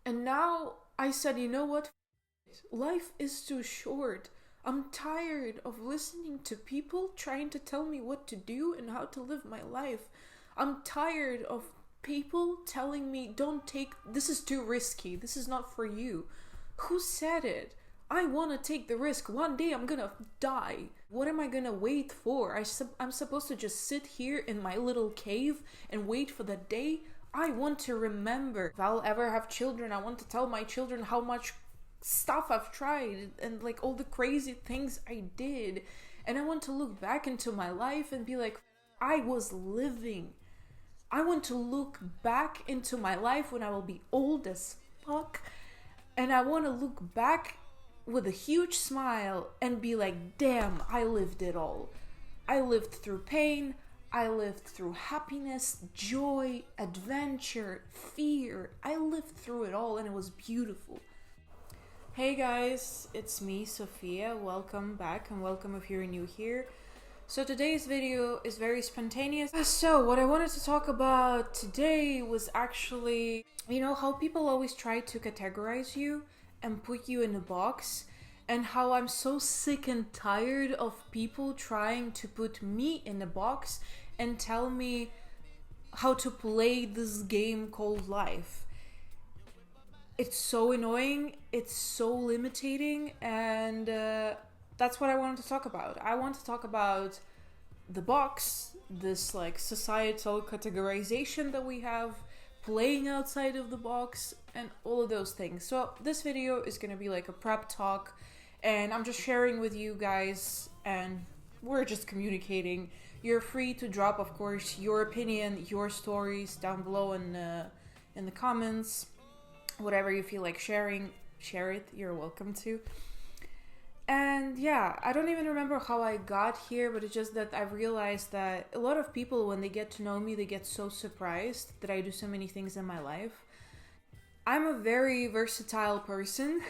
And now I said, you know what? Life is too short. I'm tired of listening to people trying to tell me what to do and how to live my life. I'm tired of people telling me, this is too risky, this is not for you. Who said it? I want to take the risk. One day I'm gonna die. What am I gonna wait for? I'm supposed to just sit here in my little cave and wait for the day? I want to remember. If I'll ever have children, I want to tell my children how much stuff I've tried and like all the crazy things I did. And I want to look back into my life and be like, I was living. I want to look back into my life when I will be old as fuck. And I want to look back with a huge smile and be like, damn, I lived it all. I lived through pain. I lived through happiness, joy, adventure, fear. I lived through it all and it was beautiful. Hey guys, it's me, Sophia. Welcome back and welcome if you're new here. So today's video is very spontaneous. So what I wanted to talk about today was actually, how people always try to categorize you and put you in a box, and how I'm so sick and tired of people trying to put me in a box and tell me how to play this game called life. It's so annoying, it's so limiting, and that's what I wanted to talk about. I want to talk about the box, this like societal categorization that we have, playing outside of the box, and all of those things. So this video is going to be like a prep talk, and I'm just sharing with you guys, and we're just communicating. You're free to drop, of course, your opinion, your stories down below in the comments. Whatever you feel like sharing, share it. You're welcome to. And yeah, I don't even remember how I got here, but it's just that I've realized that a lot of people, when they get to know me, they get so surprised that I do so many things in my life. I'm a very versatile person,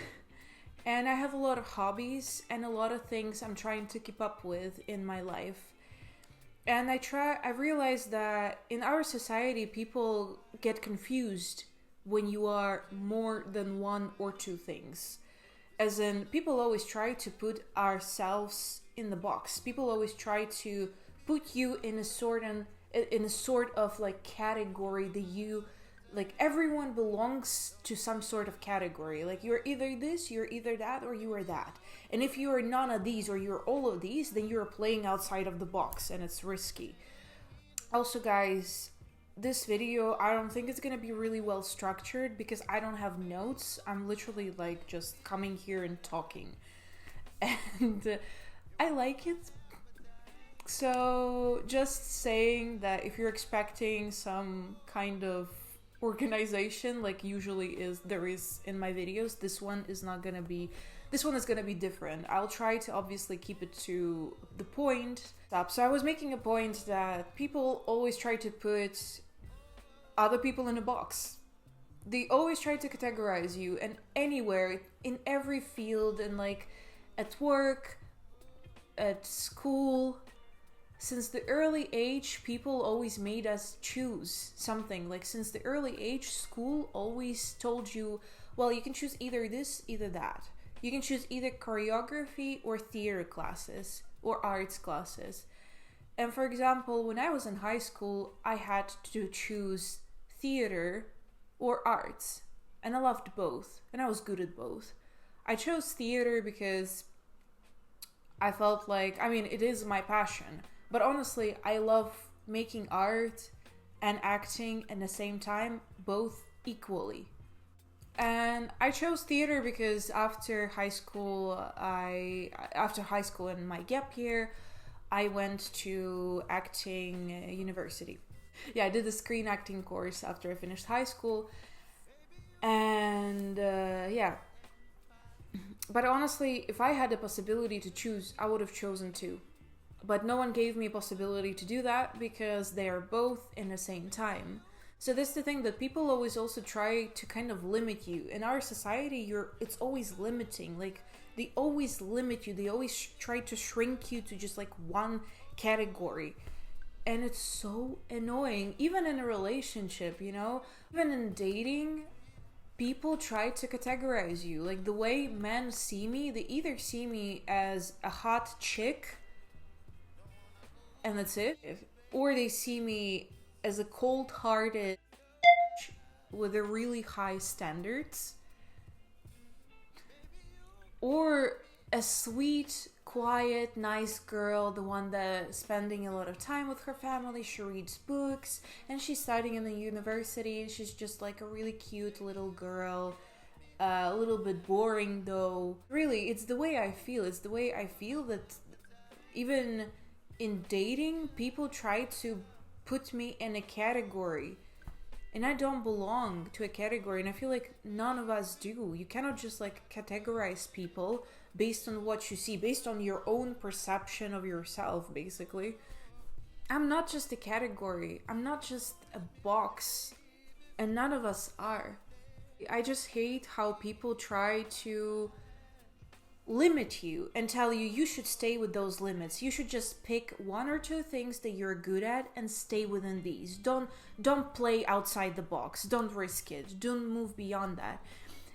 and I have a lot of hobbies and a lot of things I'm trying to keep up with in my life. And I realized that in our society, people get confused when you are more than one or two things. As in, people always try to put ourselves in the box. People always try to put you in a sort of like category that you, like, everyone belongs to some sort of category. Like, you're either this, you're either that, or you are that. And if you are none of these or you're all of these, then you're playing outside of the box and it's risky. Also, guys, this video, I don't think it's gonna be really well structured because I don't have notes. I'm literally like just coming here and talking, and I like it. So just saying that if you're expecting some kind of organization like there is in my videos, this one is gonna be different. I'll try to obviously keep it to the point. So I was making a point that people always try to put other people in a box. They always try to categorize you, and anywhere, in every field, and like at work, at school. Since the early age, people always made us choose something. Like, since the early age, school always told you, well, you can choose either this, either that. You can choose either choreography or theater classes or arts classes. And for example, when I was in high school, I had to choose theater or arts, and I loved both, and I was good at both. I chose theater because I felt like, it is my passion, but honestly, I love making art and acting at the same time, both equally. And I chose theater because after high school and my gap year, I went to acting university. Yeah, I did a screen acting course after I finished high school. And yeah. But honestly, if I had the possibility to choose, I would have chosen two. But no one gave me a possibility to do that because they are both in the same time. So that's the thing, that people always also try to kind of limit you. In our society, it's always limiting. Like, they always limit you. They always try to shrink you to just like one category. And it's so annoying, even in a relationship, even in dating. people try to categorize you. Like the way men see me, they either see me as a hot chick and that's it, or they see me as a cold-hearted with a really high standards, or a sweet, quiet, nice girl, the one that's spending a lot of time with her family. She reads books and she's studying in the university and she's just like a really cute little girl. A little bit boring though. Really, it's the way I feel. It's the way I feel that even in dating, people try to put me in a category. And I don't belong to a category, and I feel like none of us do. You cannot just like categorize people based on what you see, based on your own perception of yourself, basically. I'm not just a category, I'm not just a box, and none of us are. I just hate how people try to limit you and tell you you should stay with those limits. You should just pick one or two things that you're good at and stay within these. Don't play outside the box. Don't risk it. Don't move beyond that.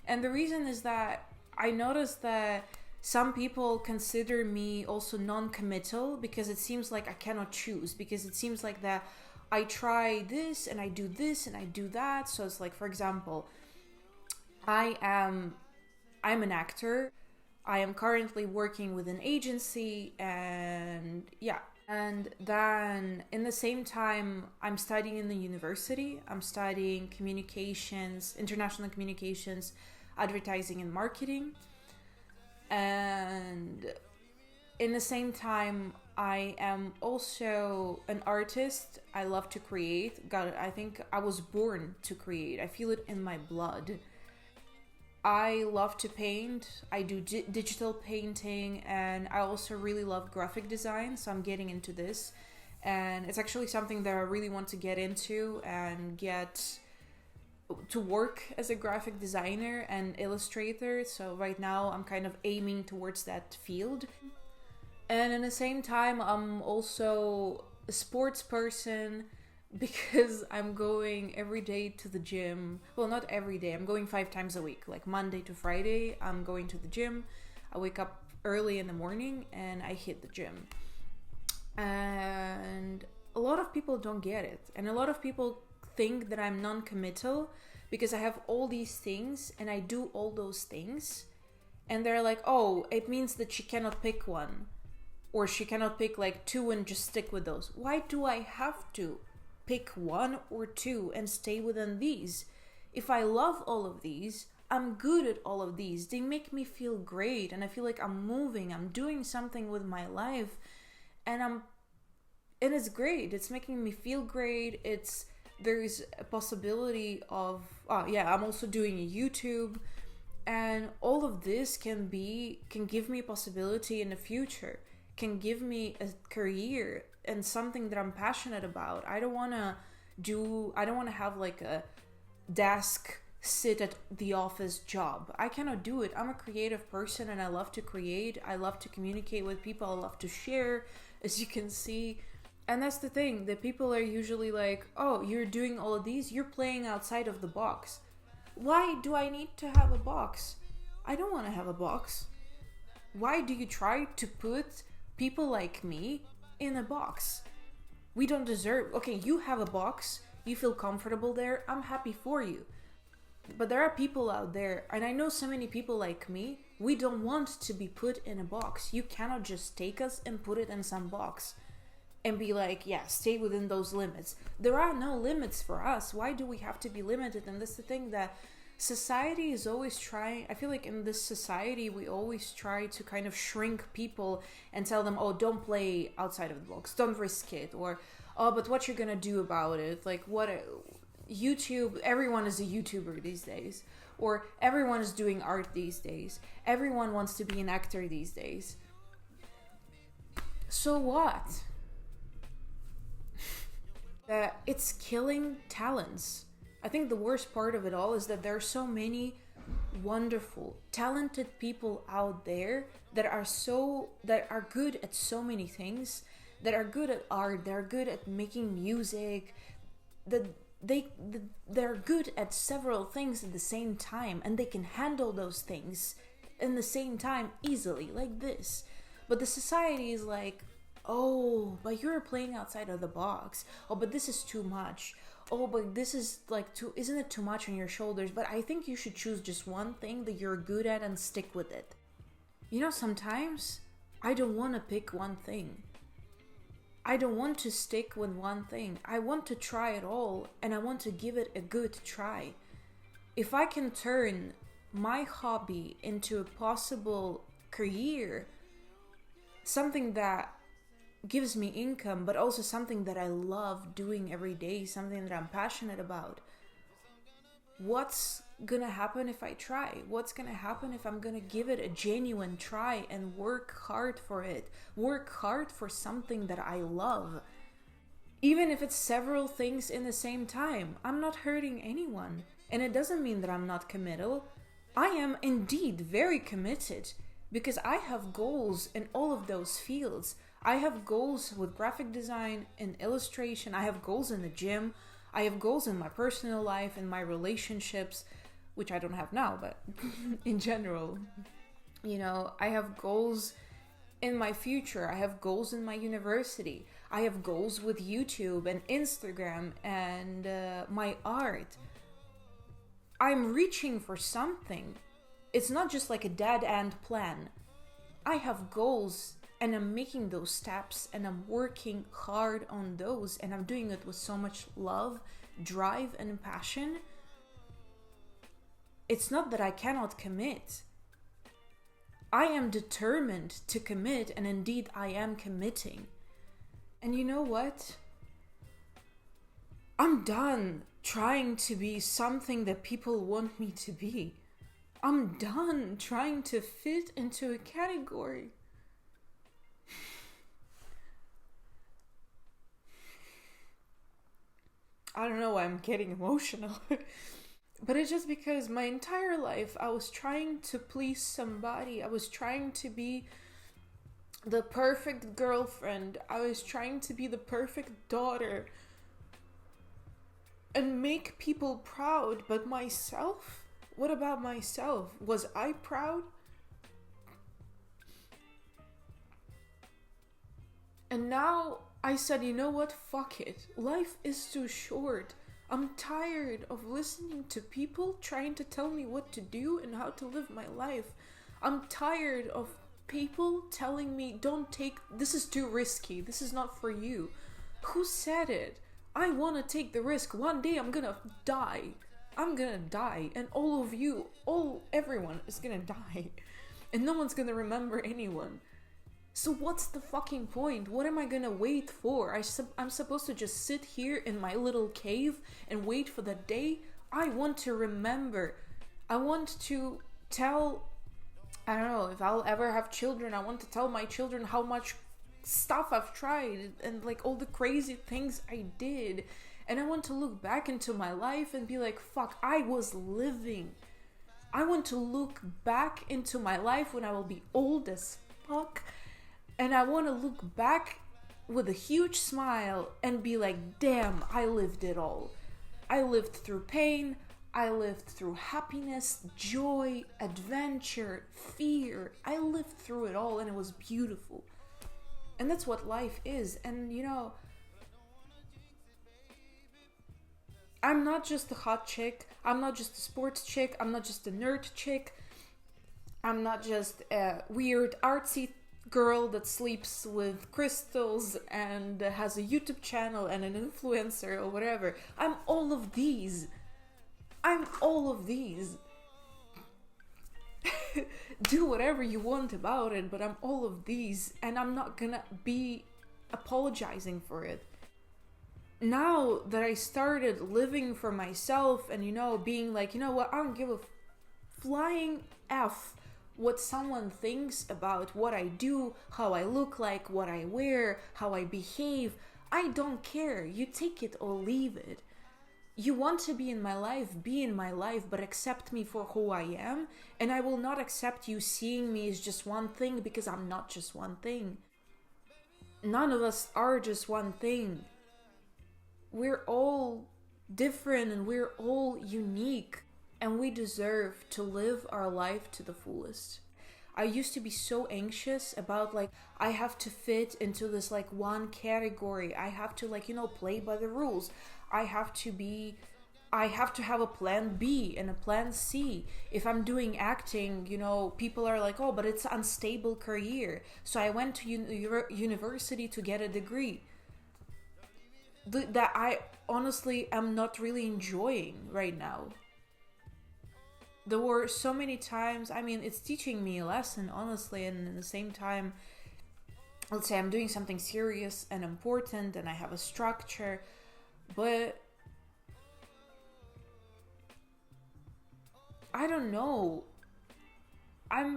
And the reason is that I noticed that some people consider me also non-committal because it seems like I cannot choose, because it seems like that I try this and I do this and I do that. So it's like, for example, I'm an actor. I am currently working with an agency, and yeah. And then in the same time, I'm studying in the university. I'm studying communications, international communications, advertising and marketing. And in the same time, I am also an artist. I love to create. God, I think I was born to create. I feel it in my blood. I love to paint. I do digital painting, and I also really love graphic design, so I'm getting into this. And it's actually something that I really want to get into and get to work as a graphic designer and illustrator. So right now I'm kind of aiming towards that field. And in the same time, I'm also a sports person, because I'm going every day to the gym. Well, not every day. I'm going 5 times a week. Like Monday to Friday, I'm going to the gym. I wake up early in the morning and I hit the gym. And a lot of people don't get it. And a lot of people think that I'm non-committal because I have all these things and I do all those things. And they're like, oh, it means that she cannot pick one. Or she cannot pick like 2 and just stick with those. Why do I have to pick 1 or 2 and stay within these? If I love all of these, I'm good at all of these. They make me feel great and I feel like I'm moving, I'm doing something with my life, and it's great. It's making me feel great. There's a possibility of I'm also doing a YouTube, and all of this can give me a possibility in the future, can give me a career and something that I'm passionate about. I don't want to have like a desk sit at the office job. I cannot do it. I'm a creative person and I love to create. I love to communicate with people. I love to share, as you can see. And that's the thing, that people are usually like, oh, you're doing all of these, you're playing outside of the box. Why do I need to have a box? I don't want to have a box. Why do you try to put people like me in a box? We don't deserve. Okay, you have a box, you feel comfortable there, I'm happy for you. But there are people out there, and I know so many people like me, we don't want to be put in a box. You cannot just take us and put it in some box and be like, yeah, stay within those limits. There are no limits for us. Why do we have to be limited? And that's the thing, that society is always trying. I feel like in this society we always try to kind of shrink people and tell them, oh, don't play outside of the box, don't risk it, or oh, but what you're gonna do about it, like what YouTube, everyone is a YouTuber these days, or everyone is doing art these days, everyone wants to be an actor these days. So what? It's killing talents. I think the worst part of it all is that there are so many wonderful, talented people out there that are good at so many things, that are good at art, that are good at making music, that they they're good at several things at the same time, and they can handle those things in the same time easily, like this. But the society is like, oh, but you're playing outside of the box. Oh, but this is too much. Oh, but this is like too, isn't it too much on your shoulders? But I think you should choose just one thing that you're good at and stick with it. You know, sometimes I don't want to pick one thing. I don't want to stick with one thing. I want to try it all, and I want to give it a good try. If I can turn my hobby into a possible career, something that gives me income, but also something that I love doing every day, something that I'm passionate about, what's gonna happen if I try? What's gonna happen if I'm gonna give it a genuine try and work hard for it? Work hard for something that I love. Even if it's several things in the same time, I'm not hurting anyone. And it doesn't mean that I'm not committal. I am indeed very committed, because I have goals in all of those fields. I have goals with graphic design and illustration. I have goals in the gym. I have goals in my personal life and my relationships, which I don't have now, but in general. You know, I have goals in my future. I have goals in my university. I have goals with YouTube and Instagram and my art. I'm reaching for something. It's not just like a dead-end plan. I have goals, and I'm making those steps, and I'm working hard on those, and I'm doing it with so much love, drive, and passion. It's not that I cannot commit. I am determined to commit, and indeed I am committing. And you know what? I'm done trying to be something that people want me to be. I'm done trying to fit into a category. I don't know why I'm getting emotional. But it's just because my entire life I was trying to please somebody. I was trying to be the perfect girlfriend. I was trying to be the perfect daughter and make people proud. But myself? What about myself? Was I proud? And now I said, you know what? Fuck it. Life is too short. I'm tired of listening to people trying to tell me what to do and how to live my life. I'm tired of people telling me, don't take, this is too risky. This is not for you. Who said it? I want to take the risk. One day I'm gonna die. I'm gonna die, and all of you, everyone is gonna die, and no one's gonna remember anyone. So what's the fucking point? What am I gonna wait for? I'm supposed to just sit here in my little cave and wait for the day? I want to remember. I want to tell, I don't know, if I'll ever have children, I want to tell my children how much stuff I've tried and like all the crazy things I did. And I want to look back into my life and be like, fuck, I was living. I want to look back into my life when I will be old as fuck. And I want to look back with a huge smile and be like, damn, I lived it all. I lived through pain. I lived through happiness, joy, adventure, fear. I lived through it all, and it was beautiful. And that's what life is. And you know, I'm not just a hot chick. I'm not just a sports chick. I'm not just a nerd chick. I'm not just a weird artsy girl that sleeps with crystals and has a YouTube channel and an influencer or whatever. I'm all of these. I'm all of these. Do whatever you want about it, but I'm all of these, and I'm not gonna be apologizing for it. Now that I started living for myself and, you know, being like, you know what, I don't give a flying F what someone thinks about what I do, how I look like, what I wear, how I behave. I don't care. You take it or leave it. You want to be in my life, be in my life, but accept me for who I am, and I will not accept you seeing me as just one thing, because I'm not just one thing. None of us are just one thing. We're all different and we're all unique, and we deserve to live our life to the fullest. I used to be so anxious about like I have to fit into this like one category. I have to like, play by the rules. I have to be I have to have a plan B and a plan C. If I'm doing acting, people are like, "Oh, but it's an unstable career." So I went to university to get a degree that I honestly am not really enjoying right now. There were so many times, it's teaching me a lesson, honestly, and at the same time, let's say I'm doing something serious and important and I have a structure, but I don't know.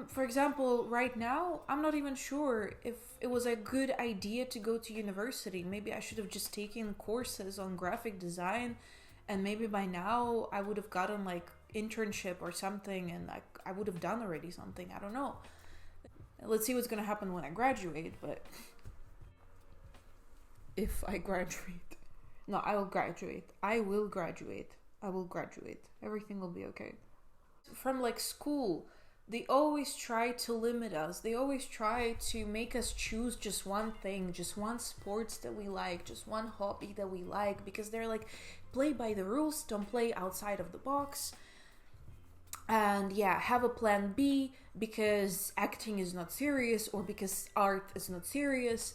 For example, right now, I'm not even sure if it was a good idea to go to university. Maybe I should have just taken courses on graphic design, and maybe by now I would have gotten like internship or something, and I would have done already something. I don't know. Let's see what's gonna happen when I graduate, but if I graduate. No, I will graduate. I will graduate. I will graduate. Everything will be okay. From like school, they always try to limit us. They always try to make us choose just one thing, just one sports that we like, just one hobby that we like, because they're like, play by the rules, don't play outside of the box. And yeah, have a plan B because acting is not serious, or because art is not serious.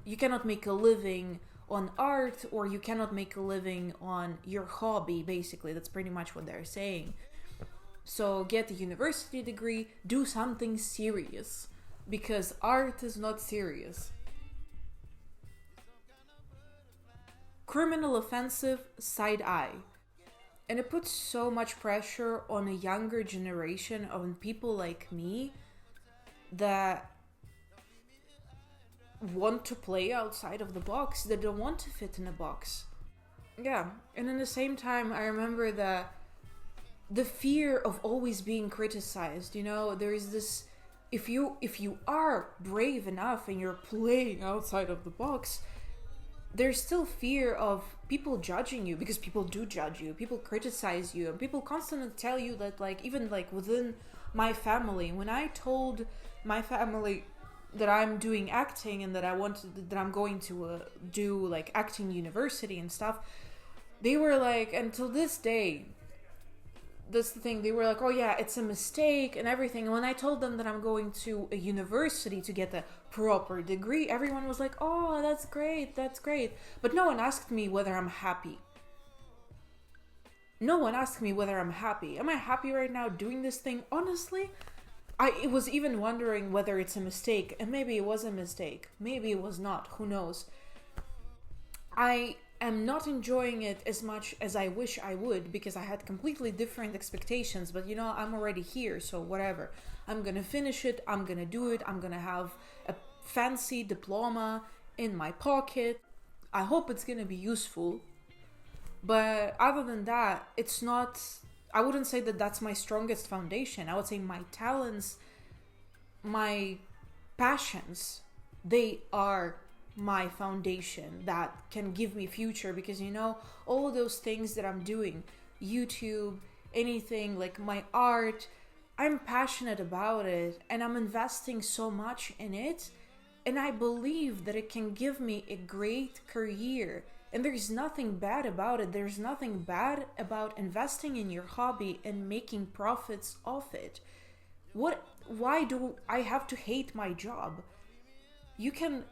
You cannot make a living on art, or you cannot make a living on your hobby, basically. That's pretty much what they're saying. So get a university degree, do something serious, because art is not serious. Criminal offensive side eye. And it puts so much pressure on a younger generation, on people like me that want to play outside of the box, that don't want to fit in a box. Yeah, and in the same time, I remember that the fear of always being criticized, there is this, if you are brave enough and you're playing outside of the box, there's still fear of people judging you, because people do judge you, people criticize you, and people constantly tell you that, like, even like within my family, when I told my family that I'm doing acting and that I'm going to do like acting university and stuff, they were like, until this day, that's the thing, they were like, "Oh yeah, it's a mistake and everything." And when I told them that I'm going to a university to get a proper degree, everyone was like, "Oh, that's great, that's great." But no one asked me whether I'm happy. No one asked me whether I'm happy. Am I happy right now doing this thing? Honestly, I was even wondering whether it's a mistake, and maybe it was a mistake. Maybe it was not, who knows. I am not enjoying it as much as I wish I would, because I had completely different expectations, but I'm already here, so whatever. I'm gonna finish it, I'm gonna do it, I'm gonna have a fancy diploma in my pocket. I hope it's gonna be useful, but other than that, it's not, I wouldn't say that that's my strongest foundation. I would say my talents, my passions, they are my foundation that can give me future, because all of those things that I'm doing, YouTube, anything like my art, I'm passionate about it and I'm investing so much in it, and I believe that it can give me a great career, and there's nothing bad about it. There's nothing bad about investing in your hobby and making profits off it. Why do I have to hate my job? You can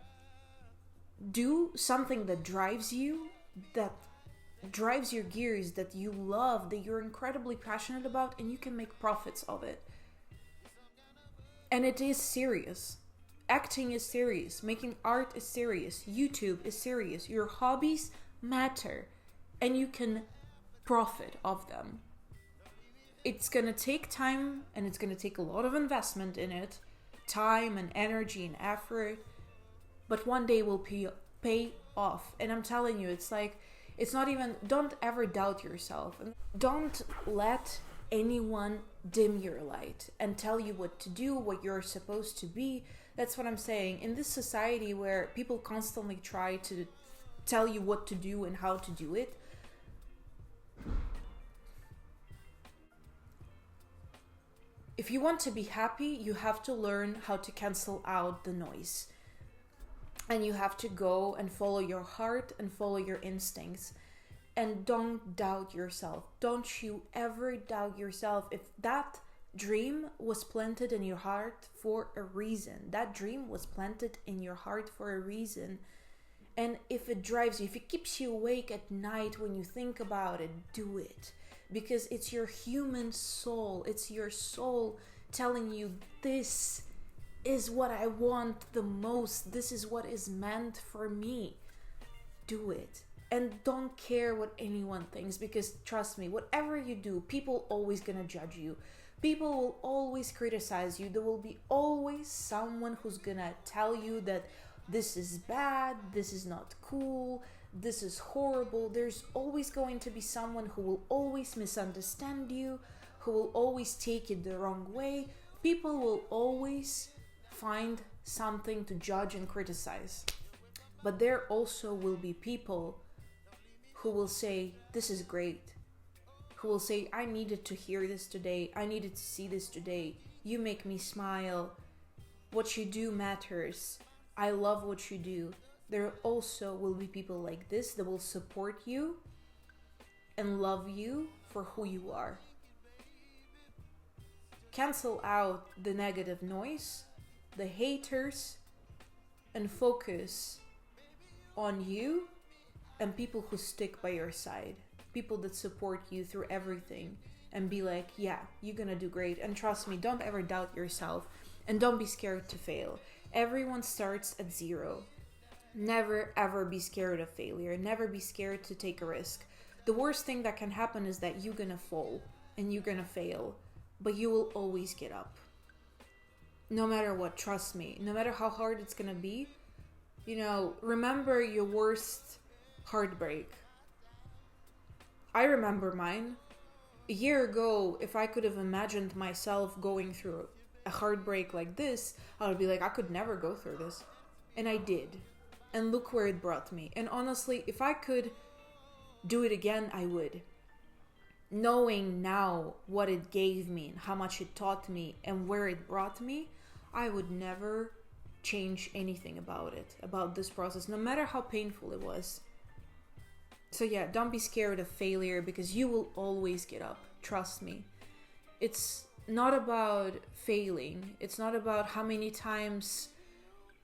do something that drives you, that drives your gears, that you love, that you're incredibly passionate about, and you can make profits of it. And it is serious. Acting is serious. Making art is serious. YouTube is serious. Your hobbies matter, and you can profit of them. It's gonna take time, and it's gonna take a lot of investment in it, time and energy and effort, but one day will pay off. And I'm telling you, it's like, it's not even, don't ever doubt yourself. Don't let anyone dim your light and tell you what to do, what you're supposed to be. That's what I'm saying. In this society where people constantly try to tell you what to do and how to do it, if you want to be happy, you have to learn how to cancel out the noise. And you have to go and follow your heart and follow your instincts. And don't doubt yourself. Don't you ever doubt yourself. If that dream was planted in your heart for a reason, that dream was planted in your heart for a reason. And if it drives you, if it keeps you awake at night when you think about it, do it. Because it's your human soul. It's your soul telling you, this is what I want the most. This is what is meant for me. Do it. And don't care what anyone thinks, because trust me, whatever you do, people always gonna judge you. People will always criticize you. There will be always someone who's gonna tell you that this is bad, this is not cool, this is horrible. There's always going to be someone who will always misunderstand you, who will always take it the wrong way. People will always find something to judge and criticize. But there also will be people who will say, this is great. Who will say, I needed to hear this today. I needed to see this today. You make me smile. What you do matters. I love what you do. There also will be people like this that will support you and love you for who you are. Cancel out the negative noise, the haters, and focus on you and people who stick by your side. People that support you through everything and be like, yeah, you're gonna do great. And trust me, don't ever doubt yourself and don't be scared to fail. Everyone starts at zero. Never ever be scared of failure. Never be scared to take a risk. The worst thing that can happen is that you're gonna fall and you're gonna fail, but you will always get up. No matter what, trust me. No matter how hard it's gonna be, remember your worst heartbreak. I remember mine. A year ago, if I could have imagined myself going through a heartbreak like this, I would be like, I could never go through this. And I did. And look where it brought me. And honestly, if I could do it again, I would. Knowing now what it gave me and how much it taught me and where it brought me, I would never change anything about it, about this process, no matter how painful it was. So yeah, don't be scared of failure, because you will always get up. Trust me. It's not about failing. It's not about how many times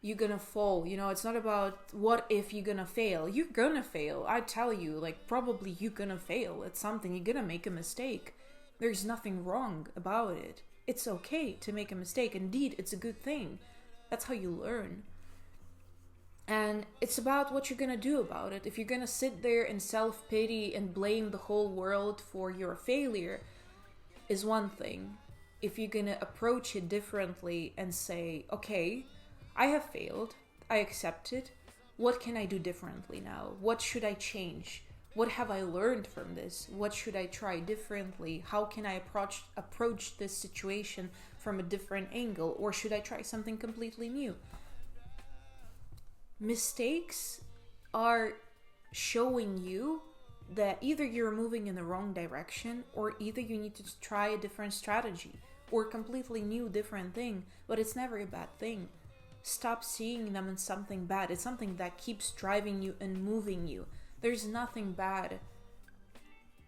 you're gonna fall. It's not about what if you're gonna fail. You're gonna fail. I tell you, probably you're gonna fail at something. You're gonna make a mistake. There's nothing wrong about it. It's okay to make a mistake. Indeed, it's a good thing. That's how you learn. And it's about what you're gonna do about it. If you're gonna sit there and self-pity and blame the whole world for your failure, is one thing. If you're gonna approach it differently and say, okay, I have failed, I accept it, what can I do differently now? What should I change? What have I learned from this? What should I try differently? How can I approach this situation from a different angle? Or should I try something completely new? Mistakes are showing you that either you're moving in the wrong direction, or either you need to try a different strategy or a completely new, different thing. But it's never a bad thing. Stop seeing them as something bad. It's something that keeps driving you and moving you. There's nothing bad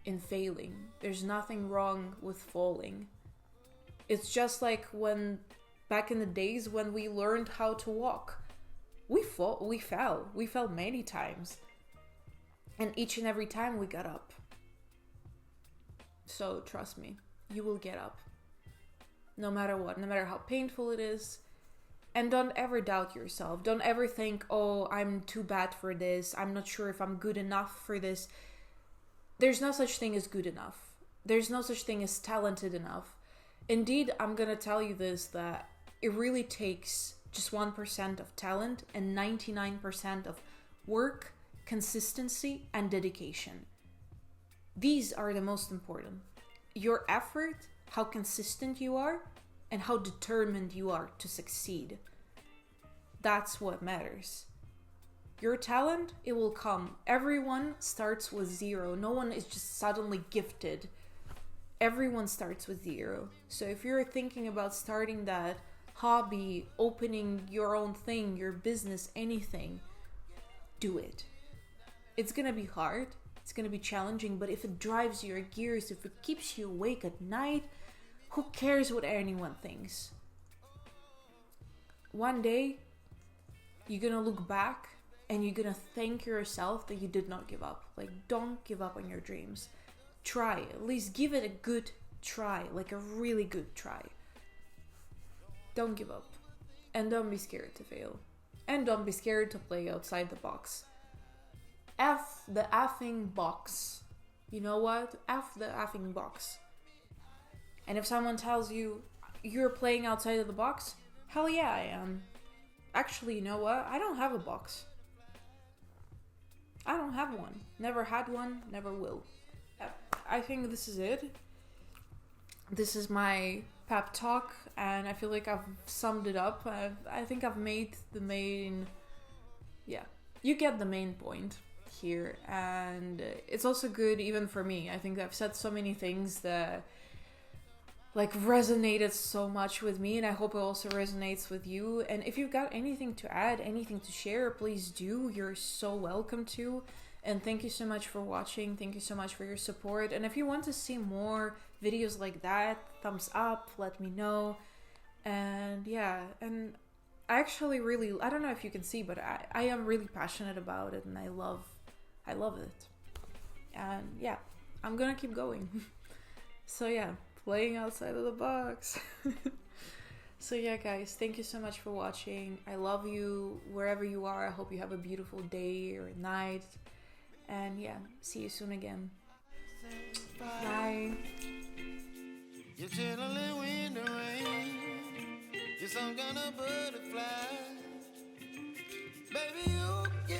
in failing. There's nothing wrong with falling. It's just like when back in the days when we learned how to walk. We fell many times. And each and every time we got up. So trust me, you will get up. No matter what, no matter how painful it is. And don't ever doubt yourself. Don't ever think, oh, I'm too bad for this. I'm not sure if I'm good enough for this. There's no such thing as good enough. There's no such thing as talented enough. Indeed, I'm going to tell you this, that it really takes just 1% of talent and 99% of work, consistency, and dedication. These are the most important. Your effort, how consistent you are, and how determined you are to succeed. That's what matters. Your talent, it will come. Everyone starts with zero. No one is just suddenly gifted. Everyone starts with zero. So if you're thinking about starting that hobby, opening your own thing, your business, anything, do it. It's gonna be hard, it's gonna be challenging, but if it drives your gears, if it keeps you awake at night, who cares what anyone thinks? One day, you're gonna look back and you're gonna thank yourself that you did not give up. Like, don't give up on your dreams. Try, at least give it a good try, like a really good try. Don't give up. And don't be scared to fail. And don't be scared to play outside the box. F the effing box. You know what? F the effing box. And if someone tells you you're playing outside of the box, hell yeah, I am. Actually, you know what? I don't have a box. I don't have one. Never had one, never will. I think this is it. This is my pep talk, and I feel like I've summed it up. I think I've made the main... Yeah, you get the main point here, and it's also good even for me. I think I've said so many things that like resonated so much with me, and I hope it also resonates with you. And if you've got anything to add, anything to share, please do. You're so welcome to. And thank you so much for watching. Thank you so much for your support. And if you want to see more videos like that, thumbs up, let me know. And yeah, and I actually really, I don't know if you can see, but I am really passionate about it, and I love it. And yeah, I'm gonna keep going. So yeah, playing outside of the box. So yeah, guys, thank you so much for watching. I love you wherever you are. I hope you have a beautiful day or night. And yeah, see you soon again. Bye. You're chilling in the rain. You're some kind of butterfly. Baby, you